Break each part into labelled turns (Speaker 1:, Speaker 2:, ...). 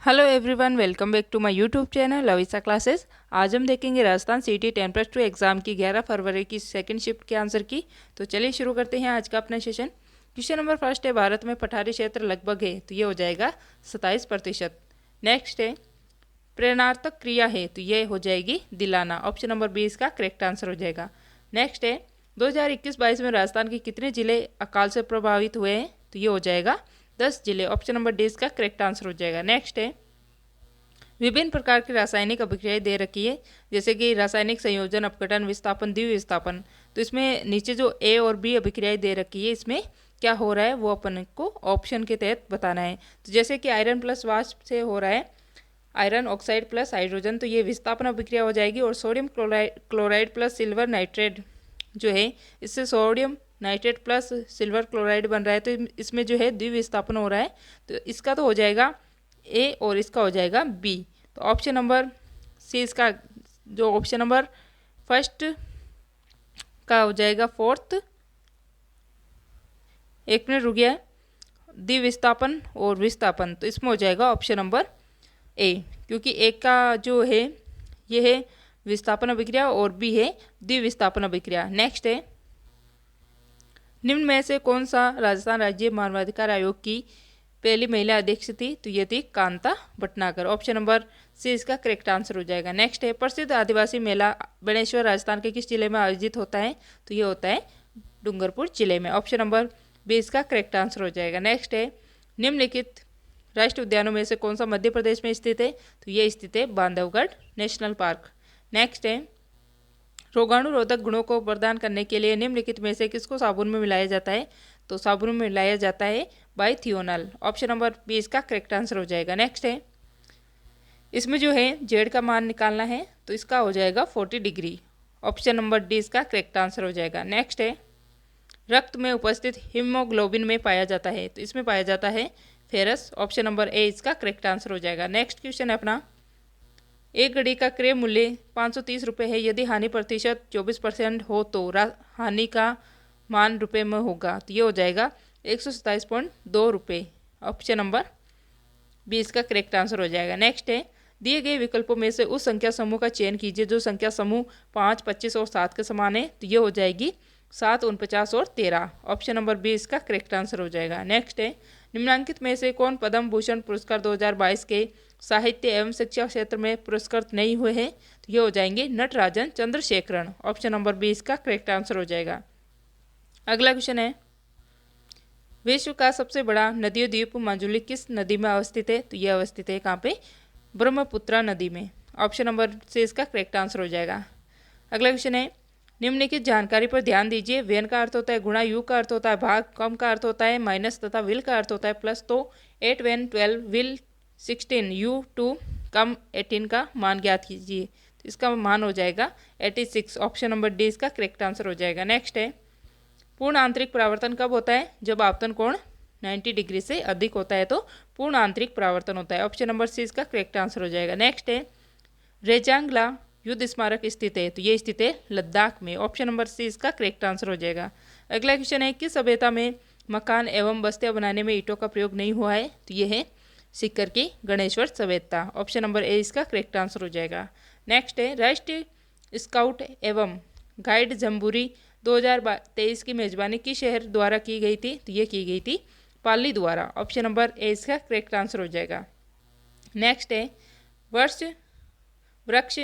Speaker 1: Hello everyone, welcome back to my YouTube channel Lavisa classes. आज हम देखेंगे राजस्थान सीटी 10+2 एग्जाम की 11 फरवरी की सेकंड शिफ्ट के आंसर की। तो चलिए शुरू करते हैं आज का अपना सेशन। क्वेश्चन नंबर फर्स्ट है, भारत में पठारी क्षेत्र लगभग है, तो ये हो जाएगा 27%। नेक्स्ट है, प्रेरणार्थक क्रिया है, तो ये हो जाएगी दिलाना। ऑप्शन नंबर बी इसका करेक्ट आंसर हो जाएगा। नेक्स्ट है, 2021-22 में राजस्थान के कितने जिले अकाल से प्रभावित हुए हैं, तो ये हो जाएगा 10 जिले। ऑप्शन नंबर डी इसका करेक्ट आंसर हो जाएगा। नेक्स्ट है, विभिन्न प्रकार की रासायनिक अभिक्रियाएं दे रखी है, जैसे कि रासायनिक संयोजन, अपघटन, विस्थापन, द्विविस्थापन। तो इसमें नीचे जो ए और बी अभिक्रियाएं दे रखी है, इसमें क्या हो रहा है वो अपन को ऑप्शन के तहत बताना है। तो जैसे कि आयरन प्लस वाष्प से हो रहा है आयरन ऑक्साइड प्लस हाइड्रोजन, तो ये विस्थापन अभिक्रिया हो जाएगी। और sodium chloride plus silver nitrate जो है, इससे sodium nitrate plus silver chloride बन रहा है, तो इसमें जो है द्विविस्थापन हो रहा है। तो इसका तो हो जाएगा ए और इसका हो जाएगा बी। तो ऑप्शन नंबर सी इसका, जो ऑप्शन नंबर फर्स्ट का हो जाएगा फोर्थ, एक मिनट रुक गया, द्विविस्थापन और विस्थापन, तो इसमें हो जाएगा ऑप्शन नंबर ए, क्योंकि एक का जो है ये है विस्थापन अभिक्रिया और बी है द्विविस्थापन अभिक्रिया। नेक्स्ट है, निम्न में से कौन सा राजस्थान राज्य मानवाधिकार आयोग की पहली महिला अध्यक्ष थी, तो ये थी Kanta Bhatnagar. Option number C इसका करेक्ट आंसर हो जाएगा। नेक्स्ट है, प्रसिद्ध आदिवासी मेला बेणेश्वर राजस्थान के किस जिले में आयोजित होता है, तो ये होता है डूंगरपुर जिले में। ऑप्शन नंबर बी इसका करेक्ट आंसर हो जाएगा। नेक्स्ट है, निम्नलिखित राष्ट्रीय उद्यानों में से कौन सा मध्य प्रदेश में स्थित है, तो ये स्थित है बांधवगढ़ नेशनल पार्क। नेक्स्ट है, रोगाणुरोधक गुणों को प्रदान करने के लिए निम्नलिखित में से किसको साबुन में मिलाया जाता है, तो साबुन में मिलाया जाता है बाइथियोनल। ऑप्शन नंबर बी इसका करेक्ट आंसर हो जाएगा। नेक्स्ट है, इसमें जो है जेड का मान निकालना है, तो इसका हो जाएगा 40 डिग्री। ऑप्शन नंबर डी इसका करेक्ट आंसर हो जाएगा। नेक्स्ट है, रक्त में उपस्थित हीमोग्लोबिन में पाया जाता है, तो इसमें पाया जाता है फेरस। ऑप्शन नंबर ए इसका करेक्ट आंसर हो जाएगा। नेक्स्ट क्वेश्चन है अपना, एक घड़ी का क्रय मूल्य 530 रुपये है, यदि हानि प्रतिशत 24% हो तो हानि का मान रुपये में होगा, तो ये हो जाएगा 127.2 रुपये। ऑप्शन नंबर बी इसका करेक्ट आंसर हो जाएगा। नेक्स्ट है, दिए गए विकल्पों में से उस संख्या समूह का चयन कीजिए जो संख्या समूह 5, 25 और 7 के समान है, तो ये हो जाएगी 7, 49 और 13। ऑप्शन नंबर बी इसका करेक्ट आंसर हो जाएगा। नेक्स्ट है, निम्नांकित में से कौन पद्म भूषण पुरस्कार 2022 के साहित्य एवं शिक्षा क्षेत्र में पुरस्कृत नहीं हुए हैं, तो ये हो जाएंगे Natarajan Chandrasekaran. Option number B इसका करेक्ट आंसर हो जाएगा। अगला क्वेश्चन है, विश्व का सबसे बड़ा नदीय द्वीप माजुली किस नदी में अवस्थित है, तो ये अवस्थित है कहाँ पे, ब्रह्मपुत्रा नदी में। ऑप्शन नंबर सी इसका करेक्ट आंसर हो जाएगा। अगला क्वेश्चन है, निम्नलिखित जानकारी पर ध्यान दीजिए। व्यन का अर्थ होता है गुणा, यू का अर्थ होता है भाग, कम का अर्थ होता है माइनस तथा विल का अर्थ होता है प्लस। तो 8 वेन 12 विल 16 यू 2 कम 18 का मान ज्ञात कीजिए, तो इसका मान हो जाएगा 86। ऑप्शन नंबर डी इसका करेक्ट आंसर हो जाएगा। नेक्स्ट है, पूर्ण आंतरिक परावर्तन कब होता है, जब आपतन कोण 90 डिग्री से अधिक होता है तो पूर्ण आंतरिक परावर्तन होता है। ऑप्शन नंबर सी इसका करेक्ट आंसर हो जाएगा। नेक्स्ट है, रेजांगला युद्ध स्मारक स्थित है, तो ये स्थित है लद्दाख में। ऑप्शन नंबर सी इसका करेक्ट आंसर हो जाएगा। अगला क्वेश्चन है, किस सभ्यता में मकान एवं बस्तियां बनाने में ईंटों का प्रयोग नहीं हुआ है, तो ये है सीकर की गणेश्वर सभ्यता। ऑप्शन नंबर ए इसका करेक्ट आंसर हो जाएगा। नेक्स्ट है, राष्ट्रीय स्काउट एवं गाइड जम्बूरी 2023 की मेजबानी किस शहर द्वारा की गई थी, तो ये की गई थी पाली द्वारा। ऑप्शन नंबर ए इसका करेक्ट आंसर हो जाएगा। नेक्स्ट है, वृक्ष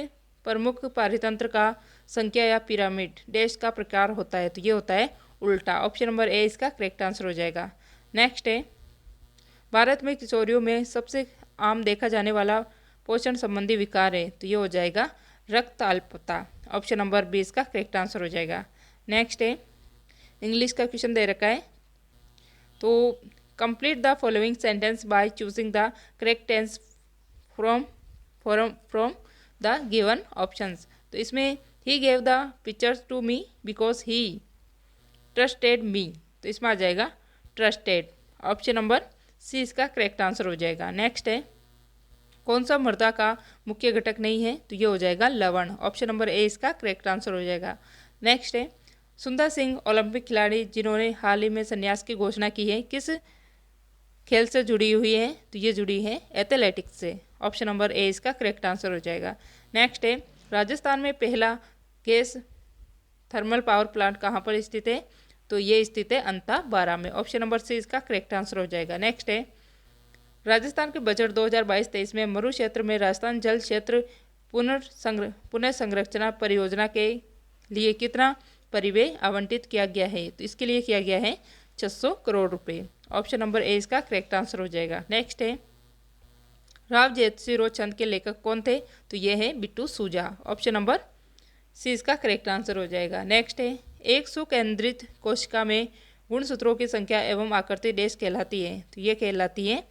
Speaker 1: प्रमुख पारितंत्र का संख्या या पिरामिड डैश का प्रकार होता है, तो ये होता है उल्टा। ऑप्शन नंबर ए इसका करेक्ट आंसर हो जाएगा। नेक्स्ट है, भारत में किशोरियों में सबसे आम देखा जाने वाला पोषण संबंधी विकार है, तो ये हो जाएगा रक्त अल्पता। ऑप्शन नंबर बी इसका करेक्ट आंसर हो जाएगा। नेक्स्ट है, इंग्लिश का क्वेश्चन दे रखा है, तो complete the following sentence by choosing the correct tense from the given options. तो इसमें he gave the pictures to me because he trusted me, तो इसमें आ जाएगा ट्रस्टेड। ऑप्शन नंबर सी इसका करेक्ट आंसर हो जाएगा। नेक्स्ट है, कौन सा मृदा का मुख्य घटक नहीं है, तो ये हो जाएगा लवण। ऑप्शन नंबर ए इसका करेक्ट आंसर हो जाएगा। नेक्स्ट है, सुंदर सिंह ओलंपिक खिलाड़ी जिन्होंने हाल ही में संन्यास की घोषणा की है, खेल से जुड़ी हुई है, तो ये जुड़ी है एथलेटिक्स से। ऑप्शन नंबर ए इसका करेक्ट आंसर हो जाएगा। नेक्स्ट है, राजस्थान में पहला गैस थर्मल पावर प्लांट कहाँ पर स्थित है? तो ये स्थित है अंता बारा में। ऑप्शन नंबर सी इसका करेक्ट आंसर हो जाएगा। नेक्स्ट है, राजस्थान के बजट 2022-23 में मरु क्षेत्र में राजस्थान जल क्षेत्र पुनः संरचना परियोजना के लिए कितना परिव्यय आवंटित किया गया है? तो इसके लिए किया गया है 600 करोड़ रुपए। ऑप्शन नंबर ए इसका करेक्ट आंसर हो जाएगा। नेक्स्ट है, राव जयसिंह छंद के लेखक कौन थे? तो ये है बिट्टू सूजा। ऑप्शन नंबर सी इसका करेक्ट आंसर हो जाएगा। नेक्स्ट है, एक सुकेंद्रित कोशिका में गुणसूत्रों की संख्या एवं आकृति डैश कहलाती है? तो ये कहलाती है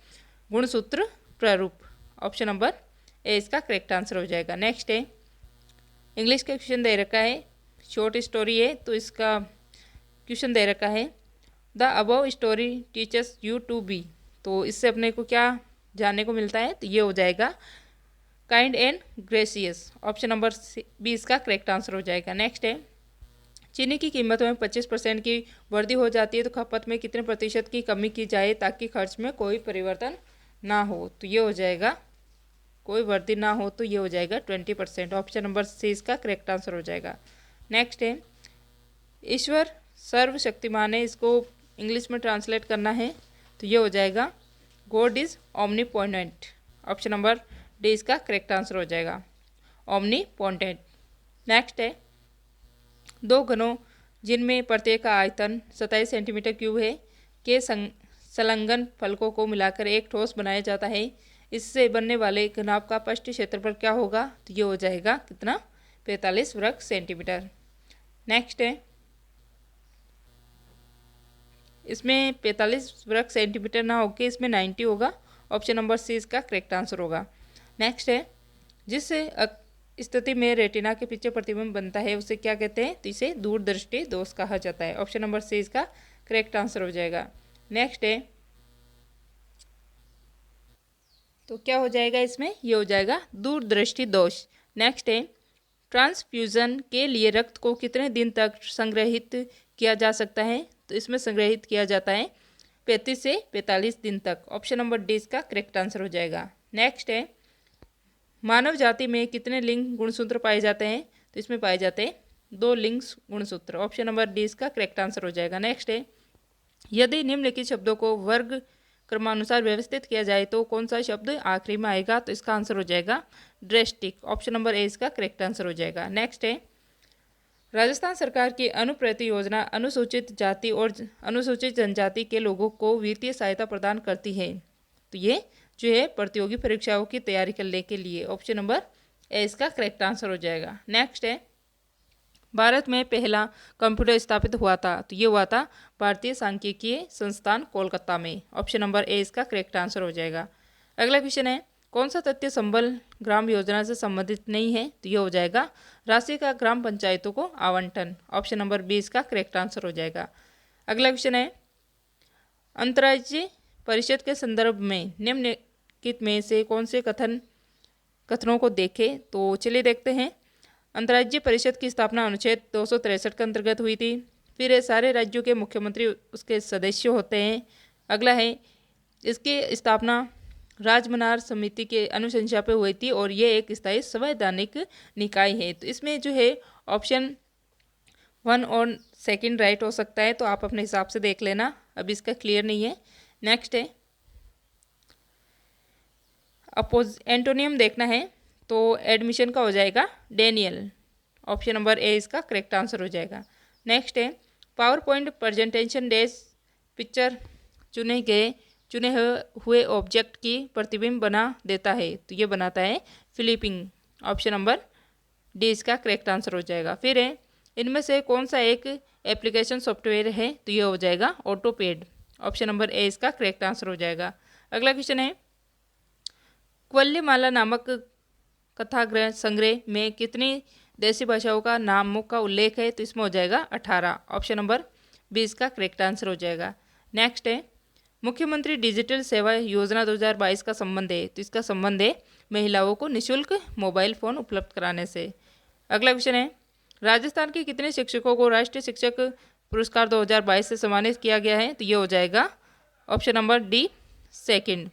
Speaker 1: गुणसूत्र प्रारूप। ऑप्शन नंबर ए इसका करेक्ट आंसर हो जाएगा। नेक्स्ट है, इंग्लिश का क्वेश्चन दे रखा है, शॉर्ट स्टोरी है, तो इसका क्वेश्चन दे रखा है the above story teachers you to be. तो इससे अपने को क्या जानने को मिलता है? तो ये हो जाएगा kind and gracious. Option number B इसका करेक्ट आंसर हो जाएगा। नेक्स्ट है, चीनी की कीमत में 25% की वृद्धि हो जाती है तो खपत में कितने प्रतिशत की कमी की जाए ताकि खर्च में कोई परिवर्तन ना हो? तो ये हो जाएगा, कोई वृद्धि ना हो तो ये हो जाएगा 20%। ऑप्शन नंबर सी इसका करेक्ट आंसर हो जाएगा। नेक्स्ट है, ईश्वर सर्वशक्तिमान है, इसको इंग्लिश में ट्रांसलेट करना है तो ये हो जाएगा God is omnipotent. Option number D इसका करेक्ट आंसर हो जाएगा, ओमनीपोटेंट। नेक्स्ट है, दो घनों जिनमें प्रत्येक का आयतन 27 सेंटीमीटर क्यूब है के संलग्न फलकों को मिलाकर एक ठोस बनाया जाता है, इससे बनने वाले घनाभ का पृष्ठ क्षेत्रफल क्या होगा? तो ये हो जाएगा कितना? 45 वर्ग सेंटीमीटर। नेक्स्ट है, इसमें 45 वर्ग सेंटीमीटर ना होकर इसमें 90 होगा। ऑप्शन नंबर सी इसका करेक्ट आंसर होगा। नेक्स्ट है, जिस स्थिति में रेटिना के पीछे प्रतिबिंब बनता है उसे क्या कहते हैं? तो इसे दूरदृष्टि दोष कहा जाता है। ऑप्शन नंबर सी इसका करेक्ट आंसर हो जाएगा। नेक्स्ट है, तो क्या हो जाएगा इसमें? ये हो जाएगा दूरदृष्टि दोष। नेक्स्ट है, ट्रांसफ्यूजन के लिए रक्त को कितने दिन तक संग्रहित किया जा सकता है? तो इसमें संग्रहित किया जाता है 35 से 45 दिन तक। ऑप्शन नंबर डी इसका करेक्ट आंसर हो जाएगा। नेक्स्ट है, मानव जाति में कितने लिंग गुणसूत्र पाए जाते हैं? तो इसमें पाए जाते हैं 2 लिंग गुणसूत्र। ऑप्शन नंबर डी इसका करेक्ट आंसर हो जाएगा। नेक्स्ट है, यदि निम्नलिखित शब्दों को वर्ग क्रमानुसार व्यवस्थित किया जाए तो कौन सा शब्द आखिरी में आएगा? तो इसका आंसर हो जाएगा ड्रेस्टिक। ऑप्शन नंबर ए इसका करेक्ट आंसर हो जाएगा। नेक्स्ट है, राजस्थान सरकार की अनुप्रति योजना अनुसूचित जाति और अनुसूचित जनजाति के लोगों को वित्तीय सहायता प्रदान करती है, तो ये जो है प्रतियोगी परीक्षाओं की तैयारी करने के लिए। ऑप्शन नंबर ए इसका करेक्ट आंसर हो जाएगा। नेक्स्ट है, भारत में पहला कंप्यूटर स्थापित हुआ था, तो ये हुआ था भारतीय सांख्यिकीय संस्थान कोलकाता में। ऑप्शन नंबर ए इसका करेक्ट आंसर हो जाएगा। अगला क्वेश्चन है, कौन सा तथ्य संबल ग्राम योजना से संबंधित नहीं है? तो ये हो जाएगा राशि का ग्राम पंचायतों को आवंटन। ऑप्शन नंबर बी इसका करेक्ट आंसर हो जाएगा। अगला क्वेश्चन है, अंतर्राज्यीय परिषद के संदर्भ में निम्नलिखित में से कौन से कथनों को देखें? तो चलिए देखते हैं। अंतर्राज्यीय परिषद की स्थापना अनुच्छेद 263 के अंतर्गत हुई थी। फिर ये सारे राज्यों के मुख्यमंत्री उसके सदस्य होते हैं। अगला है, इसकी स्थापना राजमनार समिति के अनुशंसा पे हुई थी और ये एक स्थायी संवैधानिक निकाय है। तो इसमें जो है ऑप्शन 1 और 2 राइट हो सकता है, तो आप अपने हिसाब से देख लेना, अभी इसका क्लियर नहीं है। नेक्स्ट है, एंटोनियम देखना है तो एडमिशन का हो जाएगा डेनियल। ऑप्शन नंबर ए इसका करेक्ट आंसर हो जाएगा। नेक्स्ट है, power point presentation dash picture चुने हुए ऑब्जेक्ट की प्रतिबिंब बना देता है, तो ये बनाता है फ्लिपिंग। ऑप्शन नंबर डी इसका करेक्ट आंसर हो जाएगा। फिर है, इनमें से कौन सा एक एप्लीकेशन सॉफ्टवेयर है? तो ये हो जाएगा ऑटोपेड। ऑप्शन नंबर ए इसका करेक्ट आंसर हो जाएगा। अगला क्वेश्चन है, क्वल्यमाला नामक कथा संग्रह में कितनी देसी भाषाओं का नामों का उल्लेख है? तो इसमें हो जाएगा 18। ऑप्शन नंबर बी इसका करेक्ट आंसर हो जाएगा। नेक्स्ट है, मुख्यमंत्री डिजिटल सेवा योजना 2022 का संबंध है, तो इसका संबंध है महिलाओं को निःशुल्क मोबाइल फ़ोन उपलब्ध कराने से। अगला क्वेश्चन है, राजस्थान के कितने शिक्षकों को राष्ट्रीय शिक्षक पुरस्कार 2022 से सम्मानित किया गया है? तो ये हो जाएगा ऑप्शन नंबर डी सेकंड।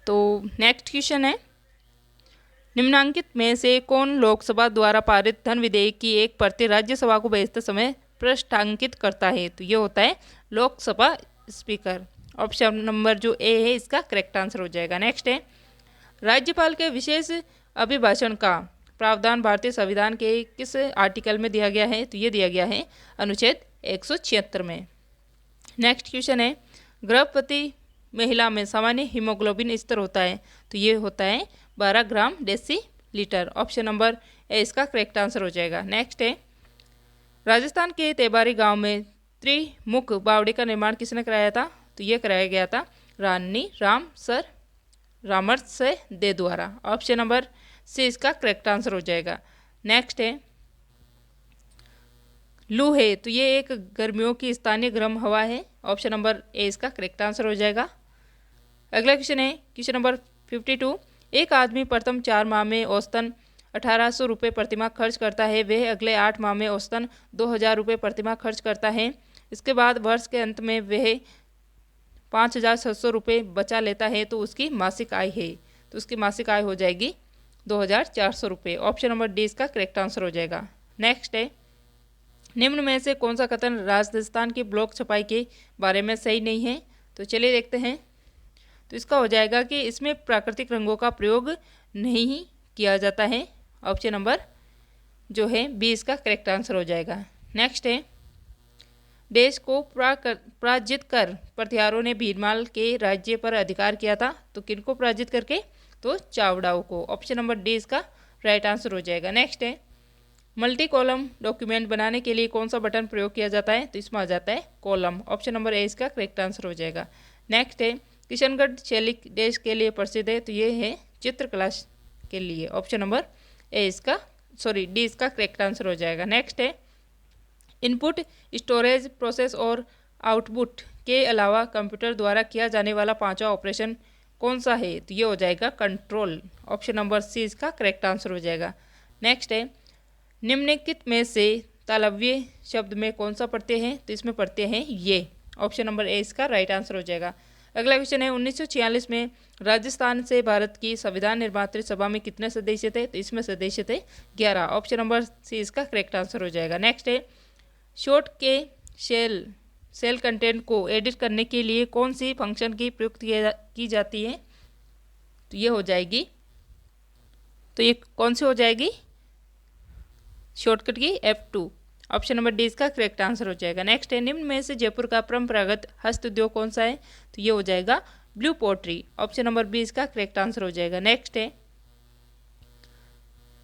Speaker 1: तो नेक्स्ट क्वेश्चन है, निम्नांकित में से कौन लोकसभा द्वारा पारित धन विधेयक की एक प्रति राज्यसभा को भेजते समय पृष्ठांकित करता है? तो ये होता है लोकसभा स्पीकर। ऑप्शन नंबर जो ए है इसका करेक्ट आंसर हो जाएगा। नेक्स्ट है, राज्यपाल के विशेष अभिभाषण का प्रावधान भारतीय संविधान के किस आर्टिकल में दिया गया है? तो ये दिया गया है अनुच्छेद 176 में। नेक्स्ट क्वेश्चन है, गर्भवती महिला में सामान्य हीमोग्लोबिन स्तर होता है? तो ये होता है 12 gram decilitre. Option number A इसका करेक्ट आंसर हो जाएगा। नेक्स्ट है, राजस्थान के तेबारी गांव में त्रिमुख बावड़ी का निर्माण किसने कराया था? तो ये कराया गया था रानी रामसर से दे द्वारा। ऑप्शन नंबर सी इसका करेक्ट आंसर हो जाएगा। नेक्स्ट है, लू है तो ये एक गर्मियों की स्थानीय गर्म हवा है। ऑप्शन नंबर ए इसका करेक्ट आंसर हो जाएगा। अगला क्वेश्चन है क्वेश्चन नंबर 52, एक आदमी प्रथम 4 माह में औसतन 1800 रुपये प्रतिमाह खर्च करता है, वह अगले 8 माह में औसतन 2000 रुपये प्रतिमाह खर्च करता है, इसके बाद वर्ष के अंत में वह 5700 रुपये बचा लेता है, तो उसकी मासिक आय है? तो उसकी मासिक आय हो जाएगी 2400 रुपये। ऑप्शन नंबर डी इसका करेक्ट आंसर हो जाएगा। नेक्स्ट है, निम्न में से कौन सा कथन राजस्थान की ब्लॉक छपाई के बारे में सही नहीं है? तो चलिए देखते हैं। तो इसका हो जाएगा कि इसमें प्राकृतिक रंगों का प्रयोग नहीं किया जाता है। ऑप्शन नंबर जो है बी इसका करेक्ट आंसर हो जाएगा। नेक्स्ट है, देश को पराजित कर प्रतिहारों ने भीरमाल के राज्य पर अधिकार किया था, तो किनको पराजित करके? तो चावड़ाओं को। ऑप्शन नंबर डी इसका राइट आंसर हो जाएगा। नेक्स्ट है, मल्टी कॉलम डॉक्यूमेंट बनाने के लिए कौन सा बटन प्रयोग किया जाता है? तो इसमें आ जाता है कॉलम। ऑप्शन नंबर ए इसका करेक्ट आंसर हो जाएगा। नेक्स्ट है, किशनगढ़ शैली देश के लिए प्रसिद्ध है, तो ये है चित्रकला के लिए। ऑप्शन नंबर ए इसका डी इसका करेक्ट आंसर हो जाएगा। नेक्स्ट है, इनपुट, स्टोरेज, प्रोसेस और आउटपुट के अलावा कंप्यूटर द्वारा किया जाने वाला पांचवा ऑपरेशन कौन सा है? तो ये हो जाएगा कंट्रोल। ऑप्शन नंबर सी इसका करेक्ट आंसर हो जाएगा। नेक्स्ट है, निम्नलिखित में से तालव्य शब्द में कौन सा प्रत्यय है? तो इसमें प्रत्यय है ये। ऑप्शन नंबर ए इसका राइट आंसर हो जाएगा। अगला क्वेश्चन है, 1946 में राजस्थान से भारत की संविधान निर्मात्री सभा में कितने सदस्य थे? तो इसमें सदस्य थे 11। ऑप्शन नंबर सी इसका करेक्ट आंसर हो जाएगा। नेक्स्ट है, शॉर्ट के सेल कंटेंट को एडिट करने के लिए कौन सी फंक्शन की प्रयुक्त की जाती है? तो ये हो जाएगी, तो ये कौन सी हो जाएगी? शॉर्टकट की F2। ऑप्शन नंबर डी इसका करेक्ट आंसर हो जाएगा। नेक्स्ट है, निम्न में से जयपुर का परंपरागत हस्त उद्योग कौन सा है? तो ये हो जाएगा blue poetry. Option number B इसका करेक्ट आंसर हो जाएगा। नेक्स्ट है,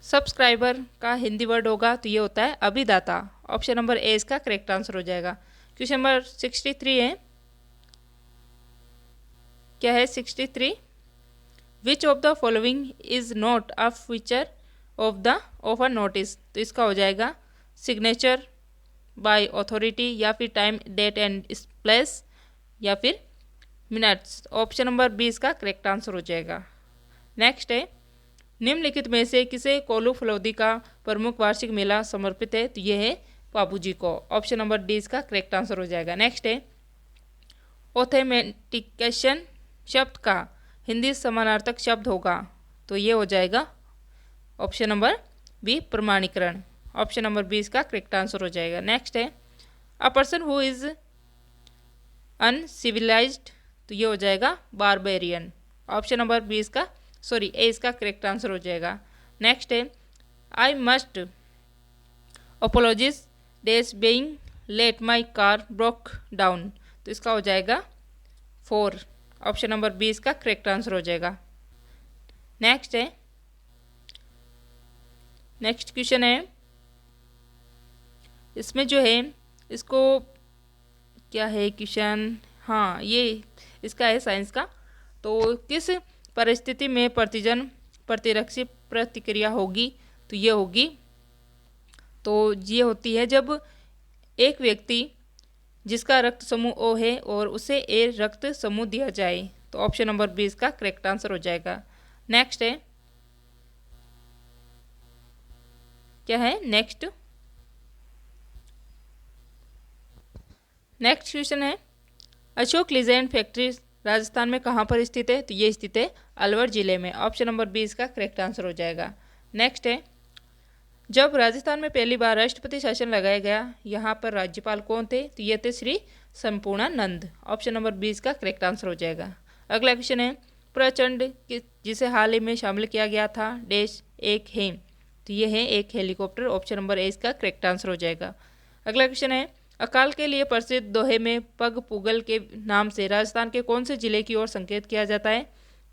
Speaker 1: सब्सक्राइबर का हिंदी वर्ड होगा, तो ये होता है अभिदाता। ऑप्शन नंबर ए इसका करेक्ट आंसर हो जाएगा। क्वेश्चन नंबर 63 है, क्या है 63? Which of the following is not a feature of a notice? तो इसका हो जाएगा सिग्नेचर बाय अथॉरिटी, या फिर टाइम, डेट एंड प्लेस, या फिर मिनट्स। ऑप्शन नंबर बी इसका करेक्ट आंसर हो जाएगा। नेक्स्ट है, निम्नलिखित में से किसे कोल्लू फलोदी का प्रमुख वार्षिक मेला समर्पित है? तो ये है बाबूजी को। ऑप्शन नंबर डी इसका करेक्ट आंसर हो जाएगा। नेक्स्ट है, ऑथेंटिकेशन शब्द का हिंदी समानार्थक शब्द होगा, तो ये हो जाएगा ऑप्शन नंबर बी प्रमाणीकरण। ऑप्शन नंबर बी इसका करेक्ट आंसर हो जाएगा। नेक्स्ट है, a person who is uncivilised, तो ये हो जाएगा बारबेरियन। ऑप्शन नंबर बी इसका ए इसका करेक्ट आंसर हो जाएगा। नेक्स्ट है, I must apologise days being late my car broke down, तो इसका हो जाएगा 4। ऑप्शन नंबर बी इसका करेक्ट आंसर हो जाएगा। नेक्स्ट है, नेक्स्ट क्वेश्चन है, इसमें जो है इसको क्या है क्वेश्चन, हाँ ये इसका है साइंस का। तो किस परिस्थिति में प्रतिजन प्रतिरक्षी प्रतिक्रिया होगी? तो ये होगी, तो ये होती है जब एक व्यक्ति जिसका रक्त समूह ओ है और उसे ए रक्त समूह दिया जाए, तो ऑप्शन नंबर बी इसका करेक्ट आंसर हो जाएगा। नेक्स्ट है, क्या है नेक्स्ट क्वेश्चन है, अशोक लीलैंड फैक्ट्री राजस्थान में कहाँ पर स्थित है? तो ये स्थित है अलवर जिले में। ऑप्शन नंबर बी इसका करेक्ट आंसर हो जाएगा। नेक्स्ट है, जब राजस्थान में पहली बार राष्ट्रपति शासन लगाया गया, यहाँ पर राज्यपाल कौन थे? तो ये थे Shri Sampurnanand. Option number B इसका करेक्ट आंसर हो जाएगा। अगला क्वेश्चन है, प्रचंड जिसे हाल ही में शामिल किया गया था डैश एक है? तो ये है एक हेलीकॉप्टर। ऑप्शन नंबर ए इसका करेक्ट आंसर हो जाएगा। अगला क्वेश्चन है, अकाल के लिए प्रसिद्ध दोहे में पग पुगल के नाम से राजस्थान के कौन से जिले की ओर संकेत किया जाता है?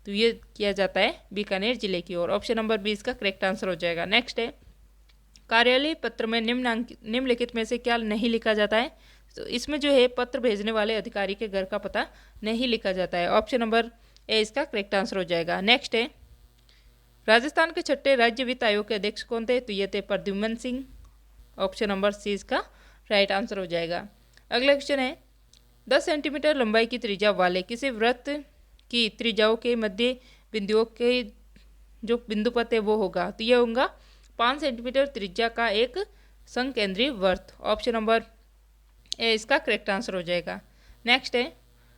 Speaker 1: तो ये किया जाता है बीकानेर जिले की ओर। ऑप्शन नंबर बी इसका करेक्ट आंसर हो जाएगा। नेक्स्ट है, कार्यालय पत्र में निम्नलिखित में से क्या नहीं लिखा जाता है? तो इसमें जो है पत्र भेजने वाले अधिकारी के घर का पता नहीं लिखा जाता है। ऑप्शन नंबर ए इसका करेक्ट आंसर हो जाएगा। नेक्स्ट है, राजस्थान के छठे राज्य वित्त आयोग के अध्यक्ष कौन थे? तो ये थे Pradyumna Singh. Option number C इसका राइट आंसर हो जाएगा। अगला क्वेश्चन है, 10 सेंटीमीटर लंबाई की त्रिज्या वाले किसी वृत्त की त्रिज्याओं के मध्य बिंदुओं के जो बिंदुपथ है वो होगा? तो ये होगा 5 सेंटीमीटर त्रिज्या का एक संकेंद्रीय वृत्त। ऑप्शन नंबर ए इसका करेक्ट आंसर हो जाएगा। नेक्स्ट है,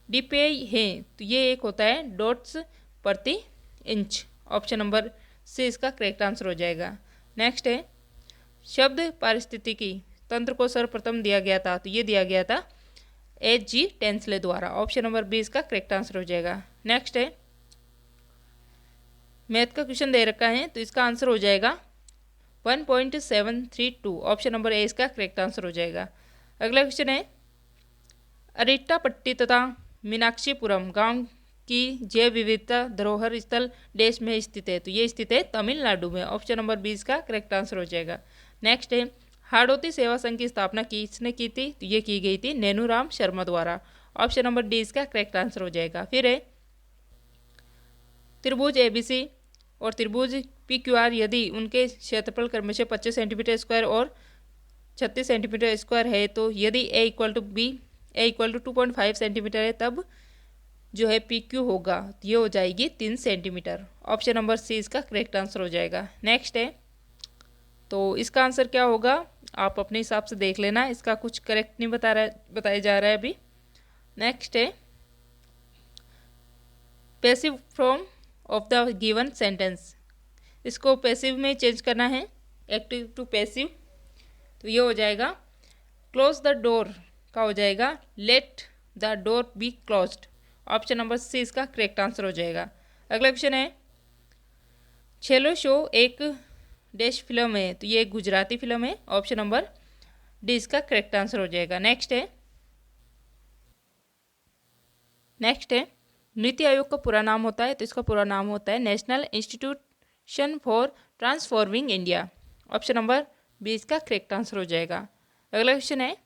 Speaker 1: डीपीआई है तो ये एक होता है डॉट्स प्रति इंच। ऑप्शन नंबर सी इसका करेक्ट आंसर हो जाएगा। नेक्स्ट है, शब्द पारिस्थितिकी तंत्र को सर्वप्रथम दिया गया था? तो ये दिया गया था H.G. टेंसले द्वारा। ऑप्शन नंबर बी इसका करेक्ट आंसर हो जाएगा। नेक्स्ट है, मैथ का क्वेश्चन दे रखा है तो इसका आंसर हो जाएगा 1.732। ऑप्शन नंबर ए इसका करेक्ट आंसर हो जाएगा। अगला क्वेश्चन है, अरिट्टापट्टी तथा मीनाक्षीपुरम गांव की जैव विविधता धरोहर स्थल देश में स्थित है? तो ये स्थित है तमिलनाडु में। ऑप्शन नंबर बी इसका करेक्ट आंसर हो जाएगा। नेक्स्ट है, हाड़ौती सेवा संघ की स्थापना किसने की थी? तो ये की गई थी नेनूराम शर्मा द्वारा। ऑप्शन नंबर डी इसका करेक्ट आंसर हो जाएगा। फिर है, त्रिभुज एबीसी और त्रिभुज PQR यदि उनके क्षेत्रफल क्रमशः 25 सेंटीमीटर स्क्वायर और 36 सेंटीमीटर स्क्वायर है, तो यदि A इक्वल टू 2.5 सेंटीमीटर है तब जो है PQ होगा तो ये हो जाएगी 3 सेंटीमीटर। ऑप्शन नंबर सी इसका करेक्ट आंसर हो जाएगा। नेक्स्ट है, तो इसका आंसर क्या होगा आप अपने हिसाब से देख लेना, इसका कुछ करेक्ट नहीं बताया जा रहा है अभी। नेक्स्ट है, passive form of the given sentence, इसको पैसिव में चेंज करना है एक्टिव टू पैसिव, तो ये हो जाएगा क्लोज द डोर का हो जाएगा let the door be closed. Option number C इसका करेक्ट आंसर हो जाएगा। अगला क्वेश्चन है, छेलो शो एक डैश फिल्म है? तो ये एक गुजराती फिल्म है। ऑप्शन नंबर डी इसका करेक्ट आंसर हो जाएगा। नेक्स्ट है, नीति आयोग का पूरा नाम होता है? तो इसका पूरा नाम होता है national institution for transforming India. Option number B इसका करेक्ट आंसर हो जाएगा। अगला क्वेश्चन है,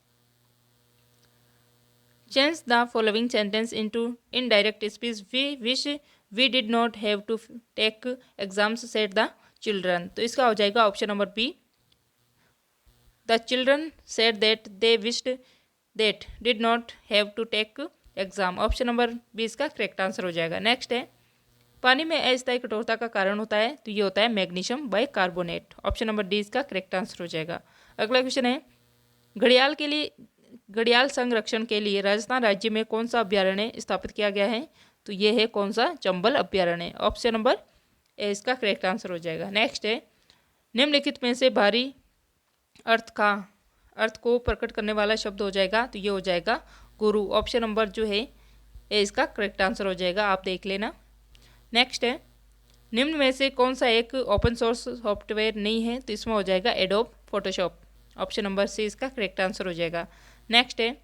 Speaker 1: change the following sentence into indirect speech we did not have to take exams said the children. तो इसका हो जाएगा option number B, the children said that they wished that did not have to take exam. Option number B इसका correct answer हो जाएगा। Next है, पानी में अस्थायी कठोरता का कारण होता है? तो ये होता है magnesium bicarbonate. Option number D इसका करेक्ट आंसर हो जाएगा। अगला क्वेश्चन है, घड़ियाल संरक्षण के लिए राजस्थान राज्य में कौन सा अभ्यारण्य स्थापित किया गया है? तो ये है कौन सा? चंबल अभ्यारण्य। ऑप्शन नंबर ए इसका करेक्ट आंसर हो जाएगा। नेक्स्ट है, निम्नलिखित में से भारी अर्थ को प्रकट करने वाला शब्द हो जाएगा? तो ये हो जाएगा गुरु। ऑप्शन नंबर जो है ए इसका करेक्ट आंसर हो जाएगा, आप देख लेना। नेक्स्ट है, निम्न में से कौन सा एक ओपन सोर्स सॉफ्टवेयर नहीं है? तो इसमें हो जाएगा Adobe Photoshop. Option number C इसका करेक्ट आंसर हो जाएगा। नेक्स्ट है,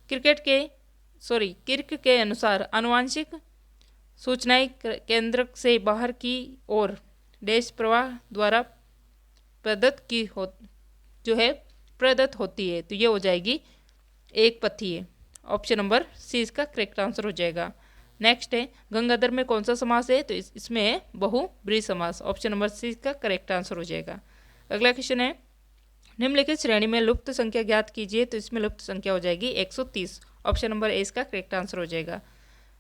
Speaker 1: किर्क के अनुसार आनुवांशिक सूचनाएं केंद्र से बाहर की ओर देश प्रवाह द्वारा प्रदत्त होती है? तो ये हो जाएगी एक पथीय। ऑप्शन नंबर सी इसका करेक्ट आंसर हो जाएगा। नेक्स्ट है, गंगाधर में कौन सा समास है? तो इसमें है बहुब्रीहि समास। ऑप्शन नंबर सी इसका करेक्ट आंसर हो जाएगा। अगला क्वेश्चन है, निम्नलिखित श्रेणी में लुप्त संख्या ज्ञात कीजिए? तो इसमें लुप्त संख्या हो जाएगी 130। ऑप्शन नंबर ए इसका करेक्ट आंसर हो जाएगा।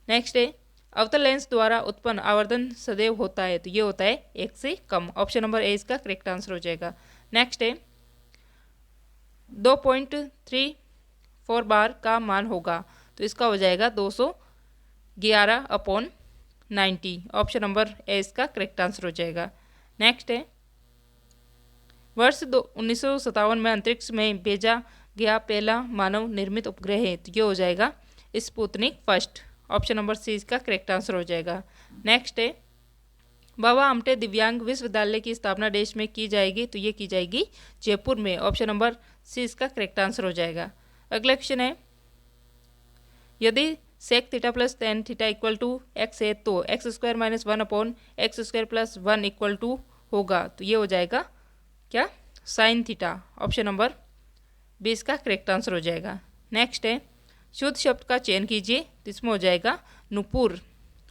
Speaker 1: नेक्स्ट है, अवतल लेंस द्वारा उत्पन्न आवर्धन सदैव होता है? तो ये होता है 1 से कम। ऑप्शन नंबर ए इसका करेक्ट आंसर हो जाएगा। नेक्स्ट है, 2.3 4 बार का मान होगा, तो इसका हो जाएगा 211/90। ऑप्शन नंबर ए इसका करेक्ट आंसर हो जाएगा। नेक्स्ट है, वर्ष 1957 में अंतरिक्ष में भेजा गया पहला मानव निर्मित उपग्रह है, तो ये हो जाएगा Sputnik first. Option number C इसका करेक्ट आंसर हो जाएगा। नेक्स्ट है, बाबा आमटे दिव्यांग विश्वविद्यालय की स्थापना देश में की जाएगी, तो ये की जाएगी जयपुर में। ऑप्शन नंबर सी इसका करेक्ट आंसर हो जाएगा। अगला क्वेश्चन है, यदि sec theta plus tan theta equal to X है तो X square minus 1/x² + 1 equal to होगा, तो ये हो जाएगा क्या, sine theta. Option number B इसका करेक्ट आंसर हो जाएगा। नेक्स्ट है, शुद्ध शब्द का चयन कीजिए, तो इसमें हो जाएगा नुपुर।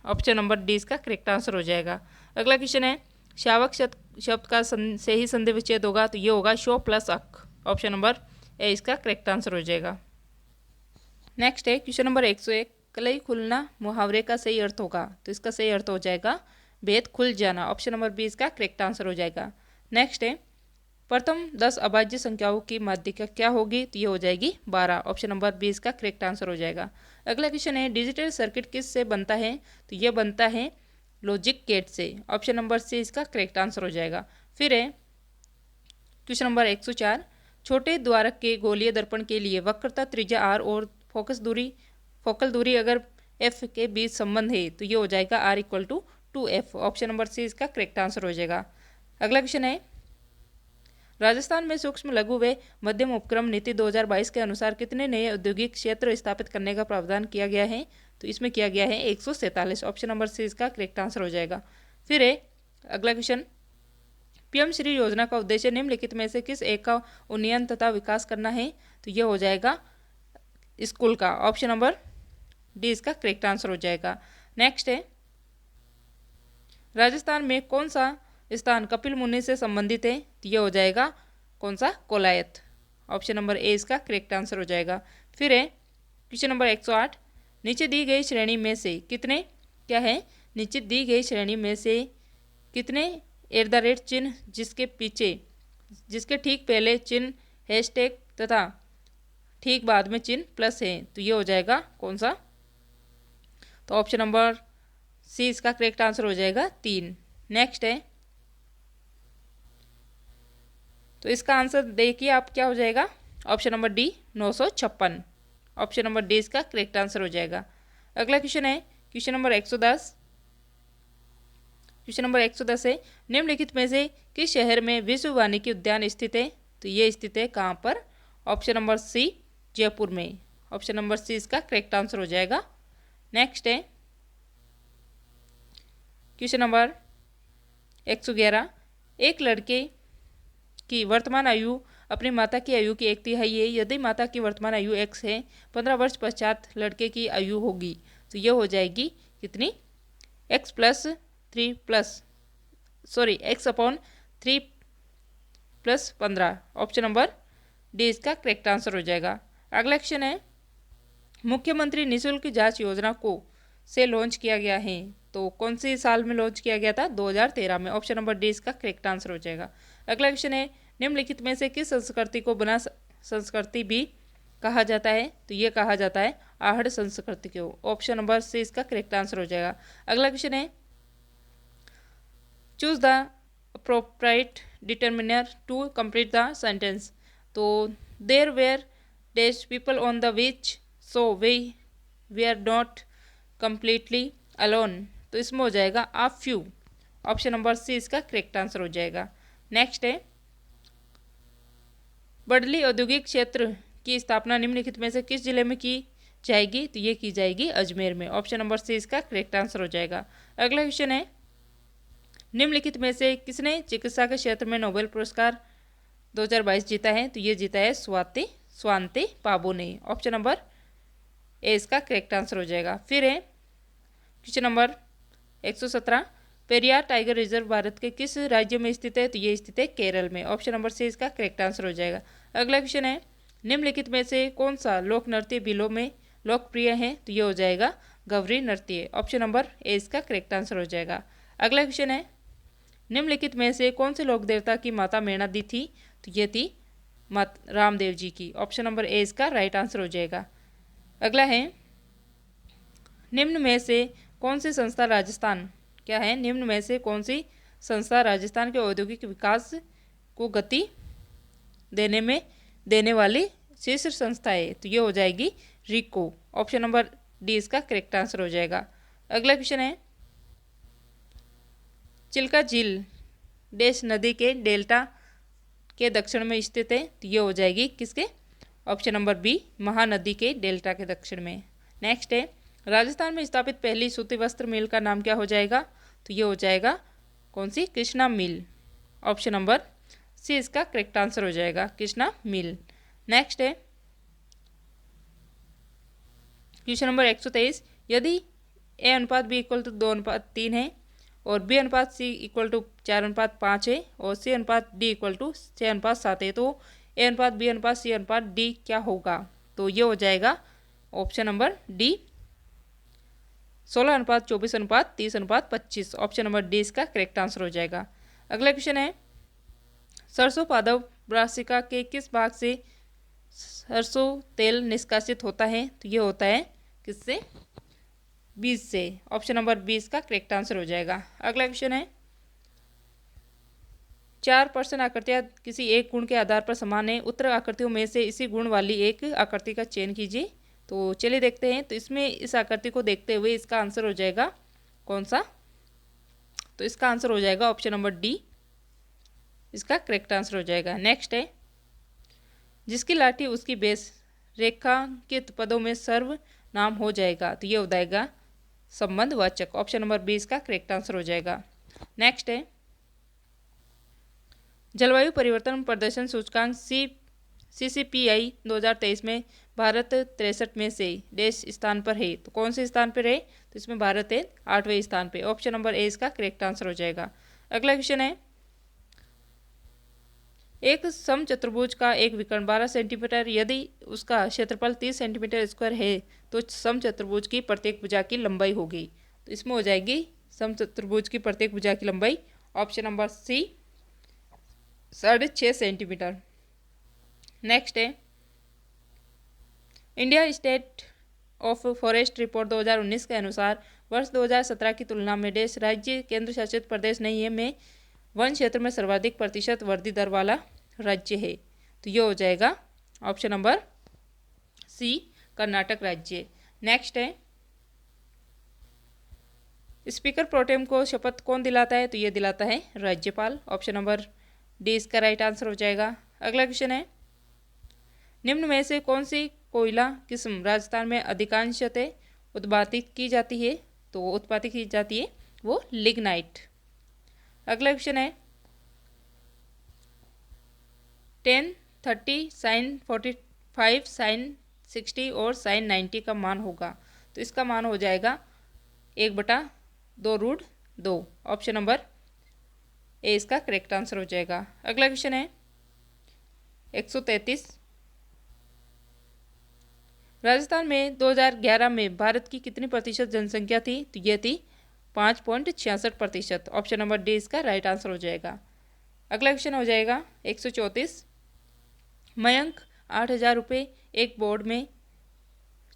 Speaker 1: ऑप्शन नंबर डी इसका करेक्ट आंसर हो जाएगा। अगला क्वेश्चन है, शावक शब्द का से ही संधि विच्छेद होगा, तो ये होगा शो प्लस अक। ऑप्शन नंबर ए इसका करेक्ट आंसर हो जाएगा। नेक्स्ट है, क्वेश्चन नंबर 101, कलई खुलना मुहावरे का सही अर्थ होगा, तो इसका सही अर्थ हो जाएगा भेद खुल जाना। ऑप्शन नंबर बी इसका करेक्ट आंसर हो जाएगा। नेक्स्ट है, प्रथम 10 अभाज्य संख्याओं की माध्यिका क्या होगी, तो ये हो जाएगी 12। ऑप्शन नंबर बी इसका करेक्ट आंसर हो जाएगा। अगला क्वेश्चन है, डिजिटल सर्किट किस से बनता है, तो ये बनता है लॉजिक गेट से। ऑप्शन नंबर सी इसका करेक्ट आंसर हो जाएगा। फिर है क्वेश्चन नंबर 104, छोटे द्वारक के गोलीय दर्पण के लिए वक्रता त्रिज्या आर और फोकल दूरी अगर एफ के बीच संबंध है, तो ये हो जाएगा R equal to 2f। Option number C इसका करेक्ट आंसर हो जाएगा। अगला क्वेश्चन है, राजस्थान में सूक्ष्म लघु व मध्यम उपक्रम नीति 2022 के अनुसार कितने नए औद्योगिक क्षेत्र स्थापित करने का प्रावधान किया गया है, तो इसमें किया गया है 147। ऑप्शन नंबर सी इसका करेक्ट आंसर हो जाएगा। फिर है अगला क्वेश्चन, पीएम श्री योजना का उद्देश्य निम्नलिखित में से किस एक का उन्नयन तथा विकास करना है, तो यह हो जाएगा स्कूल का। ऑप्शन नंबर डी इसका करेक्ट आंसर हो जाएगा। नेक्स्ट है, राजस्थान में कौन सा स्थान कपिल मुनि से संबंधित है, तो यह हो जाएगा कौन सा, कोलायत। ऑप्शन नंबर ए इसका करेक्ट आंसर हो जाएगा। फिर है क्वेश्चन नंबर 108, नीचे दी गई श्रेणी में से कितने क्या है, नीचे दी गई श्रेणी में से कितने @ चिन्ह जिसके ठीक पहले चिन्ह हैशटैग तथा ठीक बाद में चिन्ह प्लस है, तो ये हो जाएगा कौन सा, तो ऑप्शन नंबर सी इसका करेक्ट आंसर हो जाएगा 3। नेक्स्ट है, तो इसका आंसर देखिए आप क्या हो जाएगा, option number D 956। Option number D इसका करेक्ट आंसर हो जाएगा। अगला क्वेश्चन है क्वेश्चन नंबर 110। क्वेश्चन नंबर 110 है, निम्नलिखित में से किस शहर में विश्व वानिकी उद्यान स्थित है, तो ये स्थित है कहाँ पर, ऑप्शन नंबर सी जयपुर में। ऑप्शन नंबर सी इसका करेक्ट आंसर हो जाएगा। नेक्स्ट है क्वेश्चन नंबर 111, एक लड़के की वर्तमान आयु अपनी माता की आयु की 1/3 है, यदि माता की वर्तमान आयु x है, 15 वर्ष पश्चात लड़के की आयु होगी, तो यह हो जाएगी कितनी, x upon 3 + 15। Option number D इसका करेक्ट आंसर हो जाएगा। अगला क्वेश्चन है, मुख्यमंत्री निःशुल्क जांच योजना को से लॉन्च किया गया है, तो कौन सी साल में लॉन्च किया गया था, 2013 में। ऑप्शन नंबर डी इसका करेक्ट आंसर हो जाएगा। अगला क्वेश्चन है, निम्नलिखित में से किस संस्कृति को बना संस्कृति भी कहा जाता है, तो ये कहा जाता है आहड़ संस्कृति को। ऑप्शन नंबर सी इसका करेक्ट आंसर हो जाएगा। अगला क्वेश्चन है, choose the appropriate determiner to complete the sentence, तो there were dash people on the beach so we are not completely alone, तो इसमें हो जाएगा a few. Option number C इसका करेक्ट आंसर हो जाएगा। नेक्स्ट है, बडली औद्योगिक क्षेत्र की स्थापना निम्नलिखित में से किस जिले में की जाएगी, तो ये की जाएगी अजमेर में। ऑप्शन नंबर सी इसका करेक्ट आंसर हो जाएगा। अगला क्वेश्चन है, निम्नलिखित में से किसने चिकित्सा के क्षेत्र में नोबेल पुरस्कार 2022 जीता है, तो ये जीता है स्वांति पाबो ने। ऑप्शन नंबर ए इसका करेक्ट आंसर हो जाएगा। फिर है question number 117, Periyar tiger reserve Bharat के किस राज्य में स्थित है, तो ये स्थित है केरल में। ऑप्शन नंबर सी इसका करेक्ट आंसर हो जाएगा। अगला क्वेश्चन है, निम्नलिखित में से कौन सा लोक नृत्य बिलों में लोकप्रिय है, तो ये हो जाएगा गवरी नृत्य। ऑप्शन नंबर ए इसका करेक्ट आंसर हो जाएगा। अगला क्वेश्चन है, निम्नलिखित में से कौन से लोक देवता की माता मैना दी थी, तो ये थी मत रामदेव जी की। ऑप्शन नंबर ए इसका राइट आंसर हो जाएगा। अगला है, निम्न में से कौन सी संस्था राजस्थान, क्या है, निम्न में से कौन सी संस्था राजस्थान के औद्योगिक विकास को गति देने वाली शीर्ष संस्था है? तो ये हो जाएगी रिको। ऑप्शन नंबर डी इसका करेक्ट आंसर हो जाएगा। अगला क्वेश्चन है, चिल्का झील डैश नदी के डेल्टा के दक्षिण में स्थित है? तो ये हो जाएगी किसके? ऑप्शन नंबर बी, महानदी के डेल्टा के दक्षिण में। नेक्स्ट है, राजस्थान में स्थापित पहली सूती वस्त्र मिल का नाम क्या हो जाएगा? तो ये हो जाएगा कौन सी? कृष्णा मिल। ऑप्शन नंबर सी इसका करेक्ट आंसर हो जाएगा, कृष्णा मिल। नेक्स्ट है क्वेश्चन नंबर 123, यदि ए अनुपात बी इक्वल टू 2:3 है और बी अनुपात सी इक्वल टू 4:5 है और सी अनुपात डी इक्वल टू 6:7 है, तो ए अनुपात बी अनुपात सी अनुपात डी क्या होगा? तो ये हो जाएगा option number D, 16:24:30:25। Option number D इसका करेक्ट आंसर हो जाएगा। अगला क्वेश्चन है, सरसों पादप ब्रासिका के किस भाग से सरसों तेल निष्कासित होता है? तो ये होता है किससे? बीज से। ऑप्शन नंबर 20 का करेक्ट आंसर हो जाएगा। अगला क्वेश्चन है, 4% आकृतियाँ किसी एक गुण के आधार पर समान है, उत्तर आकृतियों में से इसी गुण वाली एक आकृति का चयन कीजिए। तो चलिए देखते हैं। तो इसमें इस आकृति को देखते हुए इसका आंसर हो जाएगा कौन सा? तो इसका आंसर हो जाएगा ऑप्शन नंबर डी, इसका करेक्ट आंसर हो जाएगा। नेक्स्ट है, जिसकी लाठी उसकी बेस रेखांकित पदों में सर्व नाम हो जाएगा। तो ये हो जाएगा संबंधवाचक। ऑप्शन नंबर बी इसका करेक्ट आंसर हो जाएगा। नेक्स्ट है, जलवायु परिवर्तन प्रदर्शन सूचकांक CCPI 2023 में भारत 63 में से देश स्थान पर है। तो कौन से स्थान पर है? तो इसमें भारत है 8वें स्थान पे। ऑप्शन नंबर ए इसका करेक्ट आंसर हो जाएगा। अगला क्वेश्चन है, एक समचतुर्भुज का एक विकर्ण 12 सेंटीमीटर यदि उसका क्षेत्रफल 30 सेंटीमीटर स्क्वायर है तो समचतुर्भुज की प्रत्येक भुजा की लंबाई होगी। तो इसमें हो जाएगी समचतुर्भुज की प्रत्येक भुजा की लंबाई option number C 6.5 centimetre. Next है, India state of forest report 2019 के अनुसार वर्ष 2017 की तुलना में देश राज्य केंद्र शासित प्रदेश नहीं है में वन क्षेत्र में सर्वाधिक प्रतिशत वृद्धि दर वाला राज्य है। तो ये हो जाएगा ऑप्शन नंबर सी, कर्नाटक राज्य। नेक्स्ट है, स्पीकर प्रोटेम को शपथ कौन दिलाता है? तो ये दिलाता है राज्यपाल। ऑप्शन नंबर डी इसका राइट आंसर हो जाएगा। अगला क्वेश्चन है, निम्न में से कौन सी कोयला किस्म राजस्थान में अधिकांशतः उत्पादित की जाती है? तो उत्पादित की जाती है वो लिग्नाइट। अगला क्वेश्चन है, 10, 30, साइन 45, साइन 60 और साइन 90 का मान होगा। तो इसका मान हो जाएगा 1/2√2। ऑप्शन नंबर ए इसका करेक्ट आंसर हो जाएगा। अगला क्वेश्चन है 133, राजस्थान में 2011 में भारत की कितनी प्रतिशत जनसंख्या थी? तो ये थी 5.66%। ऑप्शन नंबर डी इसका राइट आंसर हो जाएगा। अगला क्वेश्चन हो जाएगा 134, मयंक 8,000 रुपये एक बोर्ड में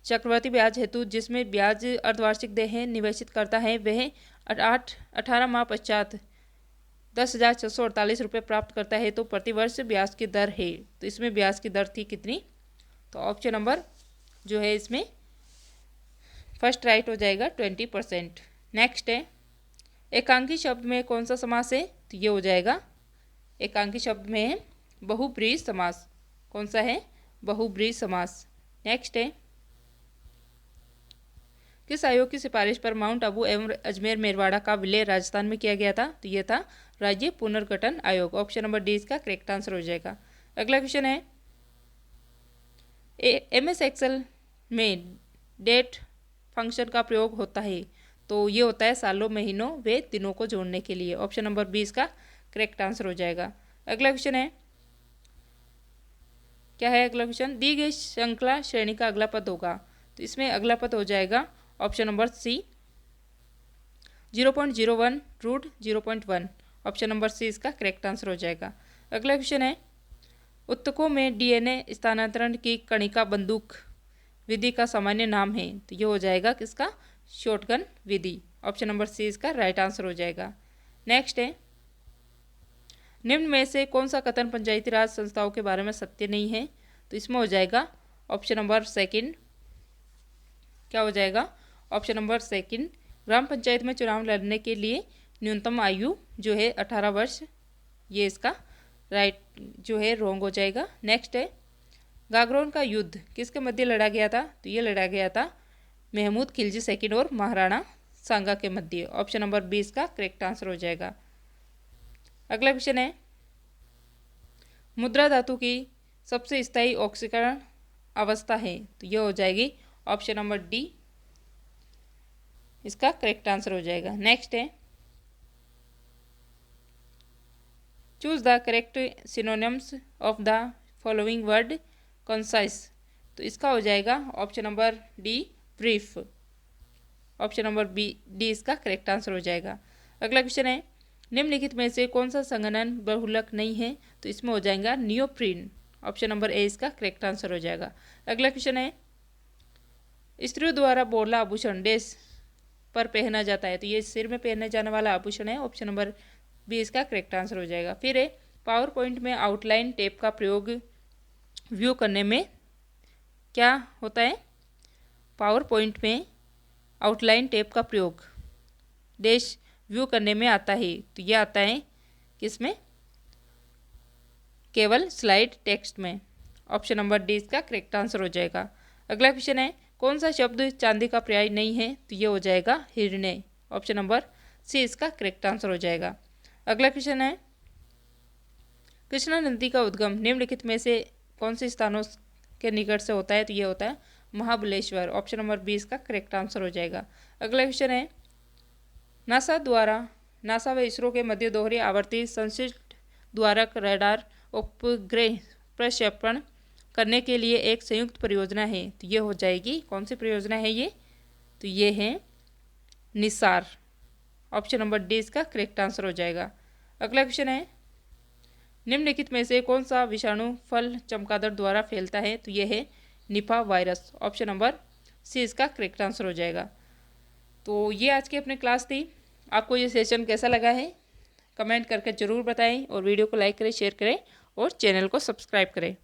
Speaker 1: चक्रवृद्धि ब्याज हेतु जिसमें ब्याज अर्धवार्षिक देय निवेशित करता है वह 18 माह पश्चात 10,648 रुपये प्राप्त करता है तो प्रतिवर्ष ब्याज की दर है। तो इसमें ब्याज की दर थी कितनी? तो ऑप्शन नंबर जो है इसमें फर्स्ट राइट हो जाएगा 20%। नेक्स्ट है, एकांकी शब्द में कौन सा समास है? तो ये हो जाएगा एकांकी शब्द में है बहुब्रीहि समास। कौन सा है? बहुब्रीहि समास। नेक्स्ट है, किस आयोग की सिफारिश पर माउंट आबू एवं अजमेर मेरवाड़ा का विलय राजस्थान में किया गया था? तो ये था राज्य पुनर्गठन आयोग। ऑप्शन नंबर डी इसका करेक्ट आंसर हो जाएगा। अगला क्वेश्चन है, MS एक्सेल में डेट फंक्शन का प्रयोग होता है तो ये होता है सालों, महीनों व दिनों को जोड़ने के लिए। ऑप्शन नंबर 20 का करेक्ट आंसर हो जाएगा। अगला क्वेश्चन है, क्या है अगला क्वेश्चन? दी गई श्रृंखला श्रेणी का अगला पद होगा। तो इसमें अगला पद हो जाएगा option number C 0.01√0.1। Option number C इसका करेक्ट आंसर हो जाएगा। अगला क्वेश्चन है, उत्तकों में डीएनए स्थानांतरण की कणिका बंदूक विधि का सामान्य नाम है, तो ये हो जाएगा किसका, शॉटगन विधि। ऑप्शन नंबर सी इसका राइट आंसर हो जाएगा। नेक्स्ट है, निम्न में से कौन सा कथन पंचायती राज संस्थाओं के बारे में सत्य नहीं है, तो इसमें हो जाएगा ऑप्शन नंबर सेकंड, क्या हो जाएगा, ऑप्शन नंबर सेकंड, ग्राम पंचायत में चुनाव लड़ने के लिए न्यूनतम आयु जो है 18 वर्ष, ये इसका राइट जो है रॉन्ग हो जाएगा। नेक्स्ट है, गागरोन का युद्ध किसके मध्य लड़ा गया था, तो ये लड़ा गया था महमूद खिलजी सेकंड और महाराणा सांगा के मध्य। ऑप्शन नंबर 20 का करेक्ट आंसर हो जाएगा। अगला क्वेश्चन है, मुद्रा धातु की सबसे स्थायी ऑक्सीकरण अवस्था है, तो ये हो जाएगी ऑप्शन नंबर डी, इसका करेक्ट आंसर हो जाएगा। नेक्स्ट है, choose the correct synonyms of the following word concise, तो इसका हो जाएगा option number D brief. Option number D इसका करेक्ट आंसर हो जाएगा। अगला क्वेश्चन है, निम्नलिखित में से कौन सा संघनन बहुलक नहीं है, तो इसमें हो जाएगा नियोप्रीन। ऑप्शन नंबर ए इसका करेक्ट आंसर हो जाएगा। अगला क्वेश्चन है, स्त्रियों द्वारा बोला आभूषण डैश पर पहना जाता है, तो ये सिर में पहने जाने वाला आभूषण है। ऑप्शन नंबर बी इसका करेक्ट आंसर हो जाएगा। फिर है, पावर पॉइंट में आउटलाइन टेप का प्रयोग व्यू करने में क्या होता है, पावर पॉइंट में आउटलाइन टेप का प्रयोग डैश व्यू करने में आता है, तो यह आता है किसमें, केवल स्लाइड टेक्स्ट में। ऑप्शन नंबर डी इसका करेक्ट आंसर हो जाएगा। अगला क्वेश्चन है, कौन सा शब्द चांदी का पर्याय नहीं है, तो ये हो जाएगा हिरण्य। ऑप्शन नंबर सी इसका करेक्ट आंसर हो जाएगा। अगला क्वेश्चन है, कृष्णा नदी का उद्गम निम्नलिखित में से कौन से स्थानों के निकट से होता है, तो ये होता है महाबलेश्वर। ऑप्शन नंबर बी इसका करेक्ट आंसर हो जाएगा। अगला क्वेश्चन है, नासा व इसरो के मध्य दोहरी आवर्ती संश्लिष्ट द्वारक रडार उपग्रह प्रक्षेपण करने के लिए एक संयुक्त परियोजना है, तो ये हो जाएगी कौन सी परियोजना है ये, तो ये है निसार। ऑप्शन नंबर डी इसका करेक्ट आंसर हो जाएगा। अगला क्वेश्चन है, निम्नलिखित में से कौन सा विषाणु फल चमगादड़ द्वारा फैलता है, तो ये है Nipah virus. Option number C इसका करेक्ट आंसर हो जाएगा। तो ये आज की अपनी क्लास थी। आपको ये सेशन कैसा लगा है कमेंट करके ज़रूर बताएं और वीडियो को लाइक करें, शेयर करें और चैनल को सब्सक्राइब करें।